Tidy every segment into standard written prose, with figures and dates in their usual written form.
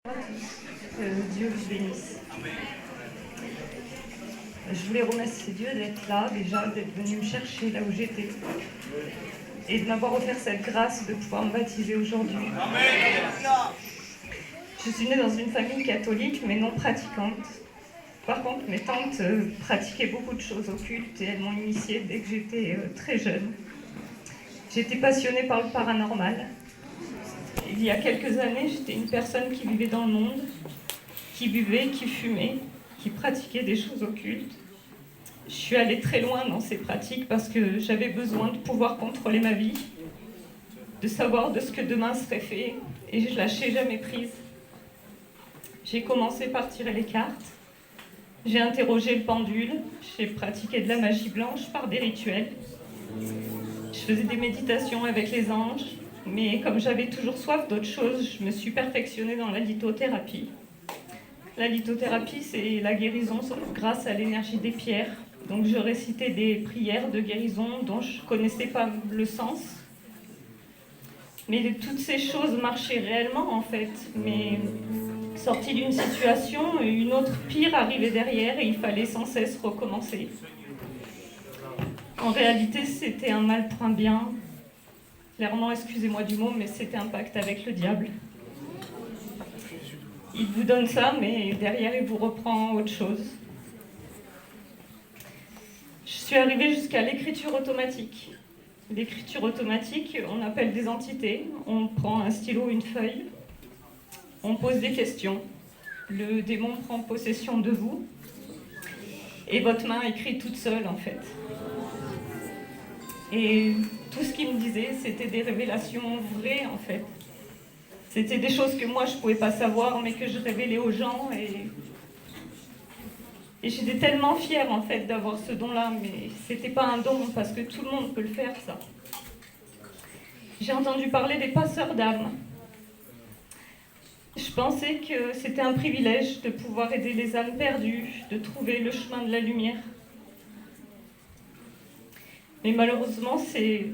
Que Dieu vous bénisse. Je voulais remercier Dieu d'être là, déjà, d'être venu me chercher là où j'étais et de m'avoir offert cette grâce de pouvoir me baptiser aujourd'hui. Je suis née dans une famille catholique mais non pratiquante. Par contre, mes tantes pratiquaient beaucoup de choses occultes et elles m'ont initiée dès que j'étais très jeune. J'étais passionnée par le paranormal. Il y a quelques années, j'étais une personne qui vivait dans le monde, qui buvait, qui fumait, qui pratiquait des choses occultes. Je suis allée très loin dans ces pratiques parce que j'avais besoin de pouvoir contrôler ma vie, de savoir de ce que demain serait fait, et je lâchais jamais prise. J'ai commencé par tirer les cartes, j'ai interrogé le pendule, j'ai pratiqué de la magie blanche par des rituels. Je faisais des méditations avec les anges, mais comme j'avais toujours soif d'autre chose, je me suis perfectionnée dans la lithothérapie. La lithothérapie, c'est la guérison grâce à l'énergie des pierres. Donc je récitais des prières de guérison dont je ne connaissais pas le sens. Mais toutes ces choses marchaient réellement en fait. Mais sortie d'une situation, une autre pire arrivait derrière et il fallait sans cesse recommencer. En réalité, c'était un mal pour un bien. Clairement, excusez-moi du mot, mais c'était un pacte avec le diable. Il vous donne ça, mais derrière, il vous reprend autre chose. Je suis arrivée jusqu'à l'écriture automatique. L'écriture automatique, on appelle des entités. On prend un stylo, une feuille, on pose des questions. Le démon prend possession de vous et votre main écrit toute seule, en fait. Et tout ce qu'il me disait, c'était des révélations vraies, en fait. C'était des choses que moi, je ne pouvais pas savoir, mais que je révélais aux gens. Et j'étais tellement fière, en fait, d'avoir ce don-là. Mais ce n'était pas un don, parce que tout le monde peut le faire, ça. J'ai entendu parler des passeurs d'âmes. Je pensais que c'était un privilège de pouvoir aider les âmes perdues, de trouver le chemin de la lumière. Mais malheureusement, c'est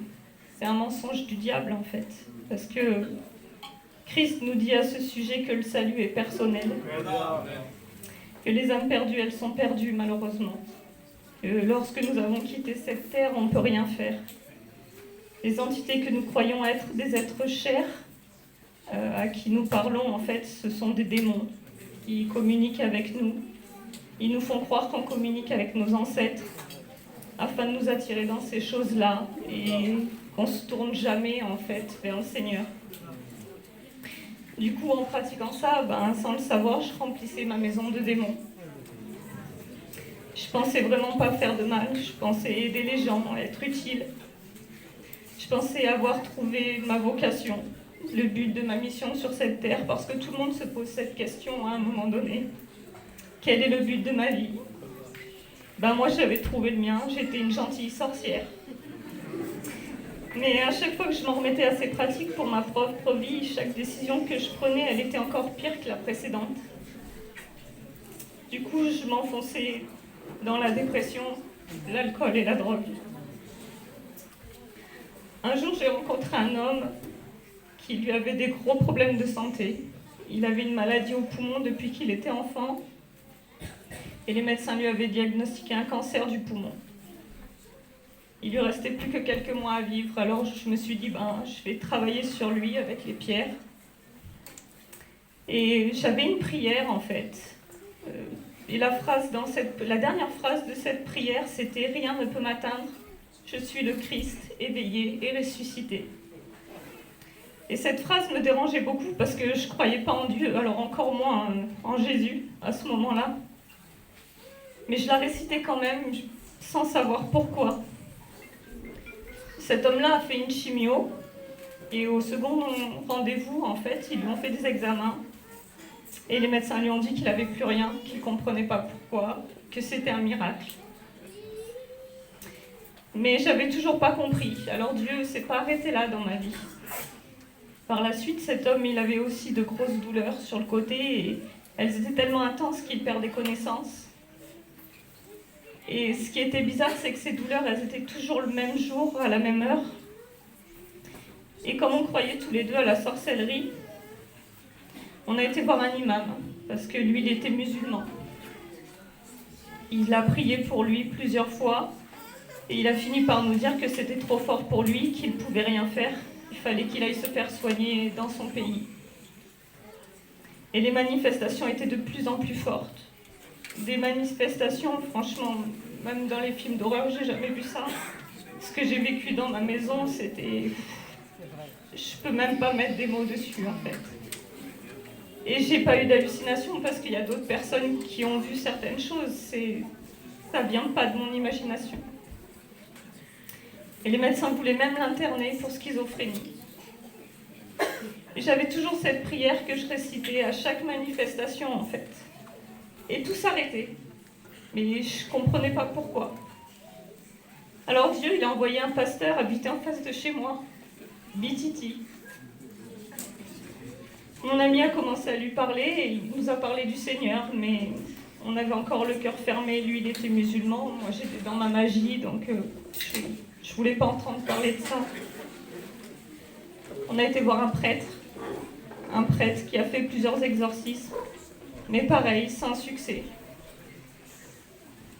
un mensonge du diable, en fait. Parce que Christ nous dit à ce sujet que le salut est personnel. Que les âmes perdues, elles sont perdues, malheureusement. Que lorsque nous avons quitté cette terre, on ne peut rien faire. Les entités que nous croyons être des êtres chers, à qui nous parlons, en fait, ce sont des démons qui communiquent avec nous. Ils nous font croire qu'on communique avec nos ancêtres, afin de nous attirer dans ces choses-là et qu'on ne se tourne jamais en fait vers le Seigneur. Du coup, en pratiquant ça, sans le savoir, je remplissais ma maison de démons. Je pensais vraiment pas faire de mal, je pensais aider les gens, être utile. Je pensais avoir trouvé ma vocation, le but de ma mission sur cette terre, parce que tout le monde se pose cette question à un moment donné. Quel est le but de ma vie ? Moi j'avais trouvé le mien, j'étais une gentille sorcière. Mais à chaque fois que je m'en remettais à ces pratiques pour ma propre vie, chaque décision que je prenais, elle était encore pire que la précédente. Du coup, je m'enfonçais dans la dépression, l'alcool et la drogue. Un jour, j'ai rencontré un homme qui lui avait des gros problèmes de santé. Il avait une maladie au poumon depuis qu'il était enfant. Et les médecins lui avaient diagnostiqué un cancer du poumon. Il lui restait plus que quelques mois à vivre, alors je me suis dit, je vais travailler sur lui avec les pierres. Et j'avais une prière, en fait. Et la dernière phrase de cette prière, c'était « Rien ne peut m'atteindre, je suis le Christ, éveillé et ressuscité ». Et cette phrase me dérangeait beaucoup parce que je ne croyais pas en Dieu, alors encore moins en Jésus à ce moment-là. Mais je la récitais quand même, sans savoir pourquoi. Cet homme-là a fait une chimio, et au second rendez-vous, en fait, ils lui ont fait des examens. Et les médecins lui ont dit qu'il n'avait plus rien, qu'il ne comprenait pas pourquoi, que c'était un miracle. Mais j'avais toujours pas compris, alors Dieu ne s'est pas arrêté là dans ma vie. Par la suite, cet homme, il avait aussi de grosses douleurs sur le côté, et elles étaient tellement intenses qu'il perdait connaissance. Et ce qui était bizarre, c'est que ces douleurs, elles étaient toujours le même jour, à la même heure. Et comme on croyait tous les deux à la sorcellerie, On a été voir un imam, parce que lui, il était musulman. Il a prié pour lui plusieurs fois, et il a fini par nous dire que c'était trop fort pour lui, qu'il ne pouvait rien faire. Il fallait qu'il aille se faire soigner dans son pays. Et les manifestations étaient de plus en plus fortes. Des manifestations, franchement, même dans les films d'horreur, j'ai jamais vu ça. Ce que j'ai vécu dans ma maison, c'était... Je peux même pas mettre des mots dessus, en fait. Et j'ai pas eu d'hallucination parce qu'il y a d'autres personnes qui ont vu certaines choses. Ça vient pas de mon imagination. Et les médecins voulaient même l'interner pour schizophrénie. Et j'avais toujours cette prière que je récitais à chaque manifestation, en fait. Et tout s'arrêtait. Mais je comprenais pas pourquoi. Alors Dieu, il a envoyé un pasteur habiter en face de chez moi, Bititi. Mon ami a commencé à lui parler et il nous a parlé du Seigneur, mais on avait encore le cœur fermé. Lui, il était musulman, moi j'étais dans ma magie, donc je voulais pas entendre parler de ça. On a été voir un prêtre qui a fait plusieurs exorcismes, mais pareil, sans succès.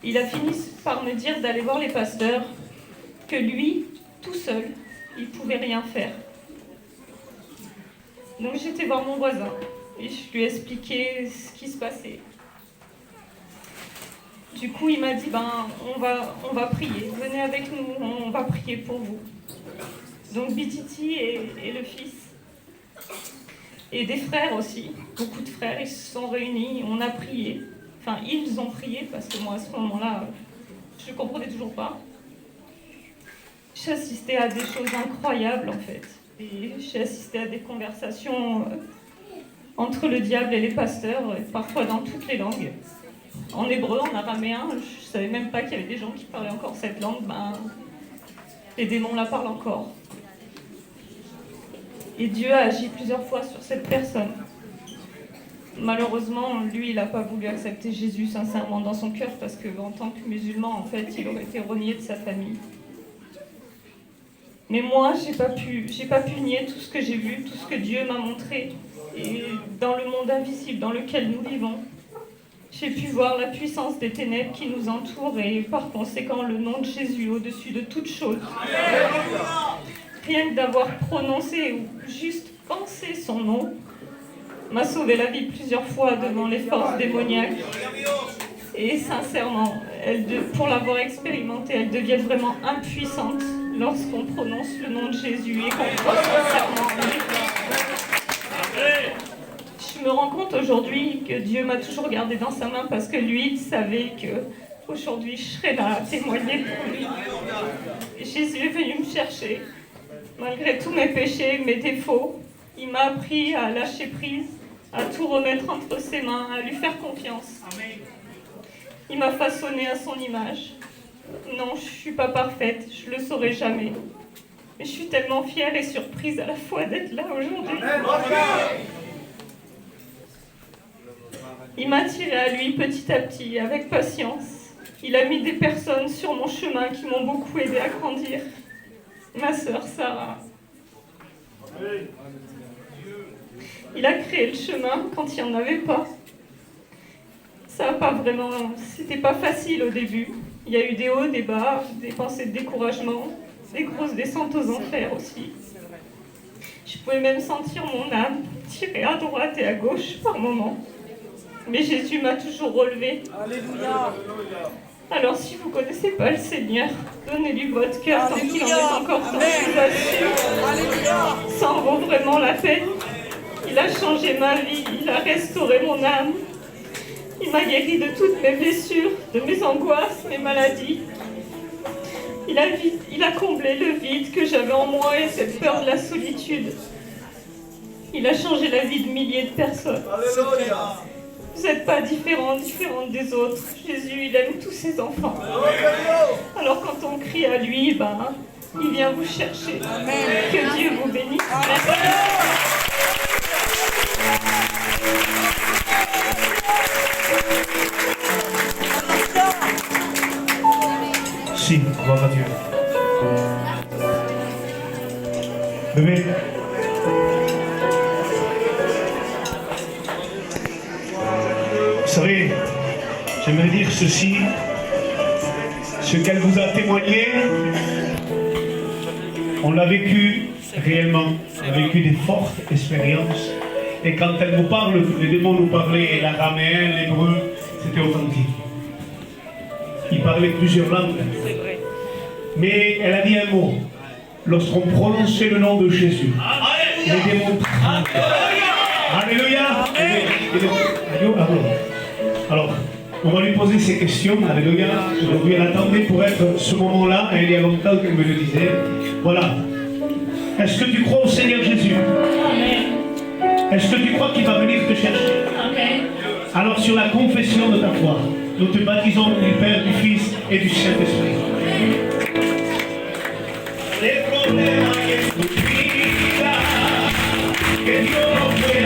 Il a fini par me dire d'aller voir les pasteurs, que lui, tout seul, il pouvait rien faire. Donc j'étais voir mon voisin et je lui ai expliqué ce qui se passait. Du coup, il m'a dit, on va prier, venez avec nous, on va prier pour vous. Donc Bititi et le fils, et des frères aussi, beaucoup de frères, ils se sont réunis, on a prié. Enfin, ils ont prié, parce que moi, à ce moment-là, je ne comprenais toujours pas. J'assistais à des choses incroyables, en fait. Et j'ai assisté à des conversations entre le diable et les pasteurs, parfois dans toutes les langues. En hébreu, en araméen, je ne savais même pas qu'il y avait des gens qui parlaient encore cette langue. Les démons la parlent encore. Et Dieu a agi plusieurs fois sur cette personne. Malheureusement, lui, il n'a pas voulu accepter Jésus sincèrement dans son cœur parce qu'en tant que musulman, en fait, il aurait été renié de sa famille. Mais moi, j'ai pas pu nier tout ce que j'ai vu, tout ce que Dieu m'a montré. Et dans le monde invisible dans lequel nous vivons, j'ai pu voir la puissance des ténèbres qui nous entourent et par conséquent le nom de Jésus au-dessus de toute chose. Rien que d'avoir prononcé ou juste pensé son nom m'a sauvé la vie plusieurs fois devant les forces démoniaques. Et sincèrement, pour l'avoir expérimenté, elles deviennent vraiment impuissantes lorsqu'on prononce le nom de Jésus et qu'on croit sincèrement en lui. Je me rends compte aujourd'hui que Dieu m'a toujours gardé dans sa main parce que lui, il savait qu'aujourd'hui je serais là à témoigner pour lui. Jésus est venu me chercher. Malgré tous mes péchés, mes défauts, il m'a appris à lâcher prise, à tout remettre entre ses mains, à lui faire confiance. Il m'a façonné à son image. Non, je ne suis pas parfaite, je ne le saurai jamais. Mais je suis tellement fière et surprise à la fois d'être là aujourd'hui. Il m'a tiré à lui petit à petit, avec patience. Il a mis des personnes sur mon chemin qui m'ont beaucoup aidé à grandir. Ma sœur Sarah. Il a créé le chemin quand il n'y en avait pas. Ça a pas vraiment... C'était pas facile au début. Il y a eu des hauts, des bas, des pensées de découragement, des grosses descentes aux enfers aussi. Je pouvais même sentir mon âme tirer à droite et à gauche par moments. Mais Jésus m'a toujours relevé. Alléluia. Alors si vous ne connaissez pas le Seigneur, donnez-lui votre cœur tant qu'il en est encore temps. Ça en vaut vraiment la peine. Il a changé ma vie, il a restauré mon âme. Il m'a guéri de toutes mes blessures, de mes angoisses, mes maladies. Il a comblé le vide que j'avais en moi et cette peur de la solitude. Il a changé la vie de milliers de personnes. Alléluia. Vous n'êtes pas différentes des autres. Jésus, il aime tous ses enfants. Alors quand on crie à lui, il vient vous chercher. Amen. Que Dieu vous bénisse. Sì, gloria a Dio. Bebè. Vous savez, j'aimerais dire ceci, ce qu'elle vous a témoigné, on l'a vécu réellement, on a vécu des fortes expériences. Et quand elle vous parle, les démons nous parlaient l'araméen, l'hébreu, c'était authentique. Ils parlaient plusieurs langues. Mais elle a dit un mot. Lorsqu'on prononçait le nom de Jésus, les démons. Alléluia. Alors, on va lui poser ces questions. Alléluia. Aujourd'hui, elle attendait pour être ce moment-là. Et il y a longtemps qu'elle me le disait. Voilà. Est-ce que tu crois au Seigneur Jésus? Est-ce que tu crois qu'il va venir te chercher? Alors, sur la confession de ta foi, nous te baptisons du Père, du Fils et du Saint-Esprit. Les problèmes que tu vis, que Dieu